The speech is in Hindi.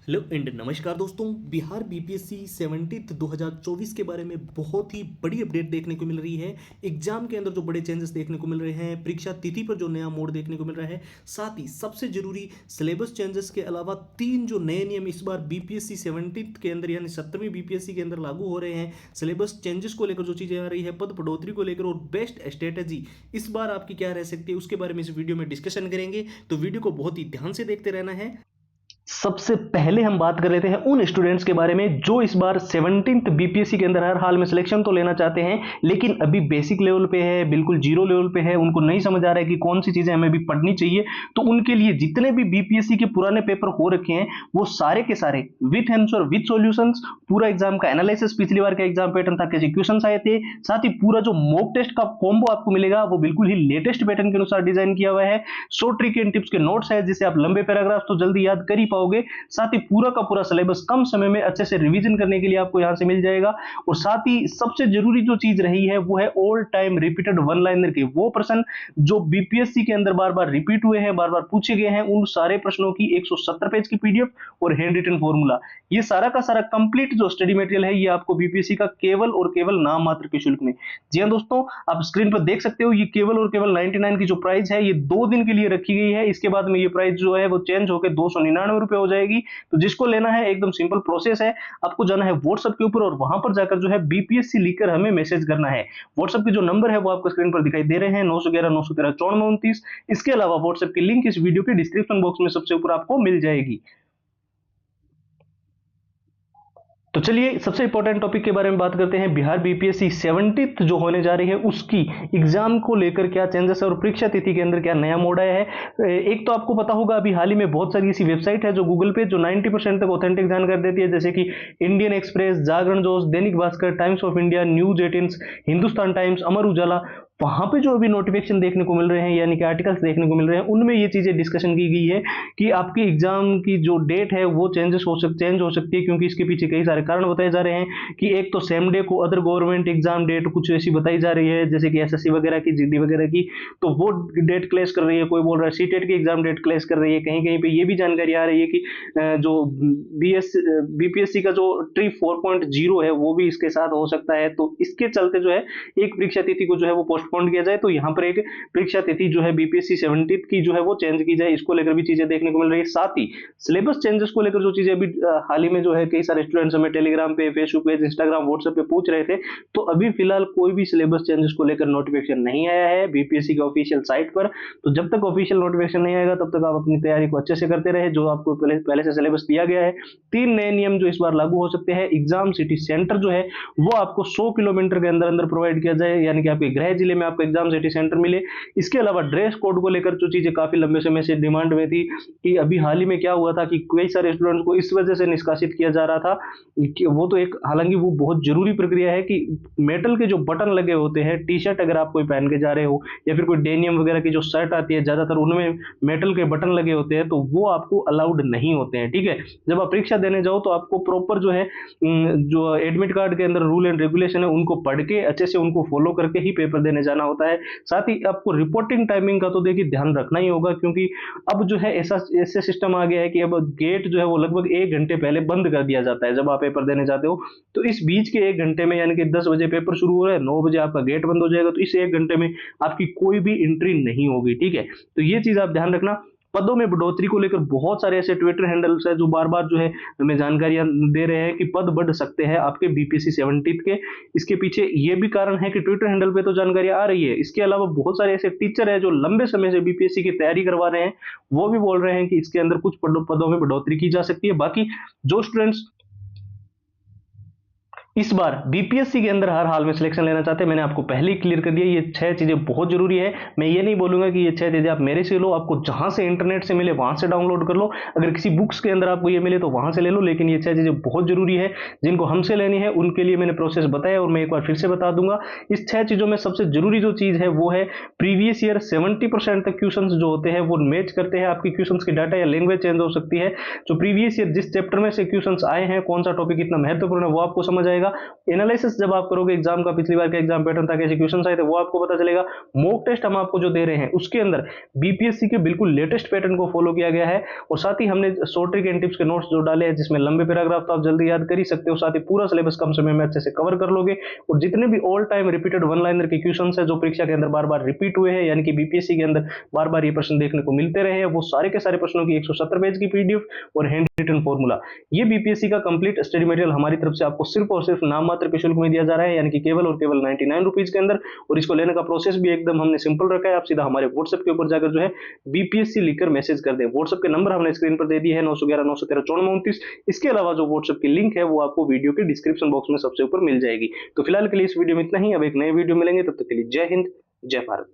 हेलो एंड नमस्कार दोस्तों। बिहार बीपीएससी 70th 2024 के बारे में बहुत ही बड़ी अपडेट देखने को मिल रही है। एग्जाम के अंदर जो बड़े चेंजेस देखने को मिल रहे हैं, परीक्षा तिथि पर जो नया मोड देखने को मिल रहा है, साथ ही सबसे जरूरी सिलेबस चेंजेस के अलावा 3 जो नए नियम इस बार बीपीएससी 70th के अंदर यानी 70वीं बीपीएससी के अंदर लागू हो रहे हैं। सिलेबस चेंजेस को लेकर जो चीज़ें आ रही है, पद बढ़ोतरी को लेकर और बेस्ट स्ट्रेटेजी इस बार आपकी क्या रह सकती है, उसके बारे में इस वीडियो में डिस्कशन करेंगे। तो वीडियो को बहुत ही ध्यान से देखते रहना है। सबसे पहले हम बात कर लेते हैं उन स्टूडेंट्स के बारे में जो इस बार 17th बीपीएससी के अंदर हर हाल में सिलेक्शन तो लेना चाहते हैं, लेकिन अभी बेसिक लेवल पे है, बिल्कुल जीरो लेवल पे है, उनको नहीं समझ आ रहा है कि कौन सी चीजें हमें भी पढ़नी चाहिए। तो उनके लिए जितने भी बीपीएससी के पुराने पेपर हो रखे हैं वो सारे के सारे विथ आंसर विथ सॉल्यूशंस, पूरा एग्जाम का एनालिसिस, पिछली बार का एग्जाम पैटर्न था, कैसे क्वेश्चन आए थे, साथ ही पूरा जो मॉक टेस्ट का कॉम्बो आपको मिलेगा वो बिल्कुल ही लेटेस्ट पैटर्न के अनुसार डिजाइन किया हुआ है। शॉर्ट ट्रिक एंड टिप्स के नोट्स है जिसे आप लंबे पैराग्राफ तो जल्दी याद कर ही पाओगे। साथ ही पूरा का पूरा सिलेबस कम समय में अच्छे से रिवीजन करने के लिए आपको यहां से मिल जाएगा। और साथ ही सबसे जरूरी जो चीज रही है वो है all time repeated one liner के वो प्रश्न जो बीपीएससी के अंदर बार बार रिपीट हुए हैं, बार बार पूछे गए हैं, उन सारे प्रश्नों की 170 पेज की पीडीएफ और हैंड रिटन फॉर्मूला, ये सारा का सारा कंप्लीट जो स्टडी मटेरियल है ये आपको बीपीएससी का केवल और केवल नाम मात्र के शुल्क में। जी हां दोस्तों, आप स्क्रीन पर देख सकते हो ये केवल और केवल 99 की जो प्राइस है ये 2 दिन के लिए रखी गई है। इसके बाद में ये प्राइस जो है वो चेंज होकर 299 रुपए हो जाएगी। तो जिसको लेना है एकदम सिंपल प्रोसेस है, आपको जाना है व्हाट्सएप के ऊपर और वहां पर जाकर जो है बीपीएससी लिखकर हमें मैसेज करना है। व्हाट्सएप के जो नंबर है वो आपको स्क्रीन पर दिखाई दे रहे हैं, 911 913 9429। इसके अलावा व्हाट्सएप की लिंक इस वीडियो के डिस्क्रिप्शन बॉक्स में सबसे ऊपर आपको मिल जाएगी। तो चलिए सबसे इंपॉर्टेंट टॉपिक के बारे में बात करते हैं। बिहार बीपीएससी 70th जो होने जा रही है उसकी एग्जाम को लेकर क्या चेंजेस है और परीक्षा तिथि के अंदर क्या नया मोड आया है। एक तो आपको पता होगा अभी हाल ही में बहुत सारी ऐसी वेबसाइट है जो गूगल पे जो 90% तक ऑथेंटिक जानकारी देती है, जैसे कि Indian express, Jagran Josh, Dainik Bhaskar, Times of India, News 18, Hindustan Times, Amar Ujala. वहां पे जो अभी नोटिफिकेशन देखने को मिल रहे हैं यानी कि आर्टिकल्स देखने को मिल रहे हैं उनमें ये चीजें डिस्कशन की गई है कि आपकी एग्जाम की जो डेट है वो चेंज हो सकती है, क्योंकि इसके पीछे कई सारे कारण बताए जा रहे हैं कि एक तो सेम डे को अदर गवर्नमेंट एग्जाम डेट कुछ ऐसी बताई जा रही है, जैसे कि एसएससी वगैरह की, जीडी वगैरह की, तो वो डेट क्लैश कर रही है। कोई बोल रहा है सीटेट की एग्जाम डेट क्लैश कर रही है। कहीं कहीं पे ये भी जानकारी आ रही है कि जो बीपीएससी का जो ट्री 4.0 है वो भी इसके साथ हो सकता है। तो इसके चलते जो है एक परीक्षा तिथि को जो है वो पोस्टपोन किया जाए, तो यहाँ पर एक परीक्षा तिथि जो है बीपीएससी 70th की जो है वो चेंज की जाए। इसको लेकर भी चीजें देखने को मिल रही है। साथ ही सिलेबस चेंजेस को लेकर जो चीजें अभी हाल ही में जो है कई सारे स्टूडेंट्स हमें टेलीग्राम पे, फेसबुक पे, इंस्टाग्राम, व्हाट्सएप पे पूछ रहे थे, तो अभी फिलहाल कोई भी सिलेबस चेंजेस को लेकर नोटिफिकेशन नहीं आया है बीपीएससी के ऑफिशियल साइट पर। तो जब तक ऑफिशियल नोटिफिकेशन नहीं आएगा तब तक आप अपनी तैयारी को अच्छे से करते रहे जो आपको पहले से सिलेबस दिया गया है। 3 नए नियम जो इस बार लागू हो सकते हैं। एग्जाम सिटी सेंटर जो है वो आपको 100 किलोमीटर के अंदर अंदर प्रोवाइड किया जाए, यानी कि आपके गृह जिले में आपको एग्जाम सिटी सेंटर मिले। इसके अलावा ड्रेस कोड को लेकर जो चीजें काफी लंबे समय से डिमांड में थी कि अभी हाल ही में क्या हुआ था कि कई सारे स्टूडेंट्स को इस वजह से निष्कासित किया जा रहा था कि वो तो एक, हालांकि वो बहुत जरूरी प्रक्रिया है कि मेटल के जो बटन लगे होते हैं, टी शर्ट अगर आप कोई पहन के जा रहे हो या फिर कोई डेनियम वगैरह की जो शर्ट आती है ज्यादातर उनमें मेटल के बटन लगे होते हैं, तो वो आपको अलाउड नहीं होते हैं। ठीक है, जब आप परीक्षा देने जाओ तो आपको प्रॉपर जो है जो एडमिट कार्ड के अंदर रूल एंड रेगुलेशन है उनको पढ़ के अच्छे से उनको फॉलो करके ही पेपर देने जाना होता है। साथ ही आपको रिपोर्टिंग टाइमिंग का तो देखिए ध्यान रखना ही होगा, क्योंकि अब जो है ऐसे सिस्टम आ गया है कि अब गेट जो है वो लगभग 1 घंटे पहले बंद कर दिया जाता है जब आप पेपर देने जाते हो। तो इस बीच के 1 घंटे में, यानी कि 10 बजे पेपर शुरू हो रहा है, 9 बजे आपका गेट बंद हो जाएगा, तो इस 1 घंटे में आपकी कोई भी एंट्री नहीं होगी। ठीक है, तो ये चीज आप ध्यान रखना। पदों में बढ़ोतरी को लेकर बहुत सारे ऐसे ट्विटर हैंडल्स है जो बार बार जो है हमें जानकारियां दे रहे हैं कि पद बढ़ सकते हैं आपके बीपीएससी 70th के। इसके पीछे ये भी कारण है कि ट्विटर हैंडल पे तो जानकारी आ रही है, इसके अलावा बहुत सारे ऐसे टीचर है जो लंबे समय से बीपीएससी की तैयारी करवा रहे हैं, वो भी बोल रहे हैं कि इसके अंदर कुछ पदों में बढ़ोतरी की जा सकती है। बाकी जो स्टूडेंट्स इस बार बीपीएससी के अंदर हर हाल में सिलेक्शन लेना चाहते हैं, मैंने आपको पहले ही क्लियर कर दिया, ये 6 चीजें बहुत जरूरी है। मैं ये नहीं बोलूंगा कि ये 6 चीजें आप मेरे से लो, आपको जहां से इंटरनेट से मिले वहां से डाउनलोड कर लो, अगर किसी बुक्स के अंदर आपको ये मिले तो वहां से ले लो, लेकिन ये 6 चीजें बहुत जरूरी है जिनको हमसे लेनी है। उनके लिए मैंने प्रोसेस बताया और मैं एक बार फिर से बता दूंगा। इस 6 चीजों में सबसे जरूरी जो चीज है वो है प्रीवियस ईयर 70% तक क्वेश्चन जो होते हैं वो मैच करते हैं। आपकी क्वेश्चन की डाटा या लैंग्वेज चेंज हो सकती है, जो प्रीवियस ईयर जिस चैप्टर में से क्वेश्चन आए हैं, कौन सा टॉपिक इतना महत्वपूर्ण है वो आपको समझ आएगा। चलेगा। एनालिसिस जब आप करोगे एग्जाम का, पिछली बार का एग्जाम पैटर्न था, कैसे क्वेश्चन आए थे, वो आपको पता चलेगा। मॉक टेस्ट हम आपको जो दे रहे हैं उसके अंदर बीपीएससी के बिल्कुल लेटेस्ट पैटर्न को फॉलो किया गया है। और साथ ही हमने शॉर्ट ट्रिक एंड टिप्स के नोट्स जो डाले हैं, जिसमें लंबे पैराग्राफ तो आप जल्दी याद कर ही सकते हो, साथ ही पूरा सिलेबस कम समय में अच्छे से कवर कर लोगे। और जितने भी all time repeated one liner के क्वेश्चन है जो परीक्षा के अंदर बार बार रिपीट हुए हैं, यानी कि बीपीएससी के अंदर बार बार ये प्रश्न देखने को मिलते रहे हैं, वो सारे के सारे प्रश्नों की 170 पेज की पीडीएफ और हैंड रिटन फॉर्मूला, ये बीपीएससी का कंप्लीट स्टडी मटेरियल हमारी तरफ से आपको सिर्फ और सिर्फ नाम मात्र के शुल्क में दिया जा रहा है, यानी कि केवल और केवल 99 रुपीज के अंदर। और इसको लेने का प्रोसेस भी एकदम हमने सिंपल रखा है। आप सीधा हमारे व्हाट्सएप के ऊपर जाकर जो है बीपीएससी लिखकर मैसेज कर दें। व्हाट्सएप के नंबर हमने स्क्रीन पर दे दिए है, 911 913 9429। इसके अलावा जो व्हाट्सएप की लिंक है वो आपको वीडियो के डिस्क्रिप्शन बॉक्स में सबसे ऊपर मिल जाएगी। तो फिलहाल के लिए इस वीडियो में इतना ही। अब एक नए वीडियो मिलेंगे, तब तक के लिए जय हिंद, जय भारत।